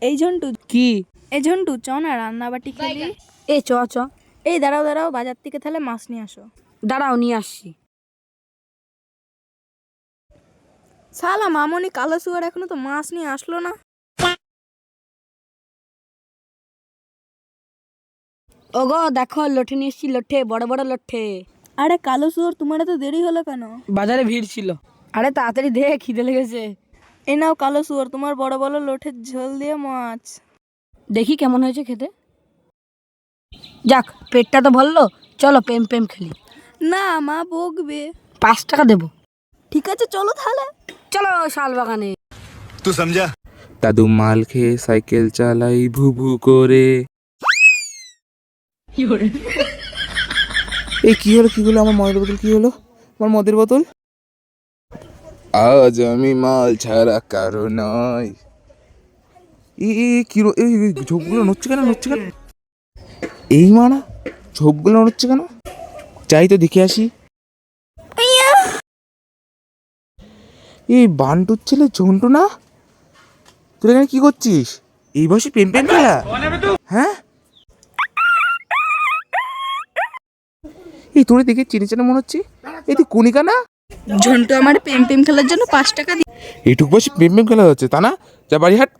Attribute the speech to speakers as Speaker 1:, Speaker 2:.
Speaker 1: এই ঝন্টু,
Speaker 2: কি?
Speaker 1: এই ঝন্টু, চ না রান্নাবাটি খেলি।
Speaker 2: এ চ চ।
Speaker 1: এই দাঁড়াও দাঁড়াও, বাজার থেকে তাহলে মাছ নিয়ে আসো।
Speaker 2: দাঁড়াও, নিয়ে আসছি।
Speaker 1: শালা মামনি কালো শুয়ার এখনো তো মাছ নিয়ে আসলো না।
Speaker 2: ওগো দেখো, লঠে নিয়ে এসছি, লঠে, বড় বড় লঠে।
Speaker 1: আরে কালো শুয়োর, তোমার এত দেরি হলো কেন?
Speaker 2: বাজারে ভিড় ছিল। আরে তাড়াতাড়ি দে, খিদে লেগেছে।
Speaker 1: এই নাও কালো শুয়োর, তোমার বড় বড় লোঠের ঝোল দিয়ে মাছ।
Speaker 2: দেখি কেমন হয়েছে খেতে। যাক, পেটটা তো ভরলো। চলো প্রেম প্রেম খেলি।
Speaker 1: না, মা বকবে।
Speaker 2: 5 টাকা দেবো।
Speaker 1: ঠিক আছে চলো তাহলে।
Speaker 2: চলো শাল বাগানে।
Speaker 3: तू समझा?
Speaker 4: দাদু মাল খেয়ে সাইকেল চালাই ভু ভু করে। এই কি হলো আমার মদের বোতল কি হলো? আমার মদের বোতল। আজ আমি মাল ছাড়া কারো নয়। কি এই ঝোপগুলো নড়ছে কেন? এই মানা ঝোপগুলো নড়ছে কেন? যাই তো দেখে আসি। এই বান্টুর ছেলে ঝন্টু না? তুই এখানে কি করছিস? এই বয়সে প্রেম খেলা? হ্যাঁ, এই তোরে দেখে চেনা মনে হচ্ছে। এই তুই কণিকা না?
Speaker 1: ঝন্টু আমার প্রেম খেলার জন্য 5 টাকা
Speaker 4: এইটুকু বয়সে প্রেম খেলা হচ্ছে তা না? যা বাড়ি হাট।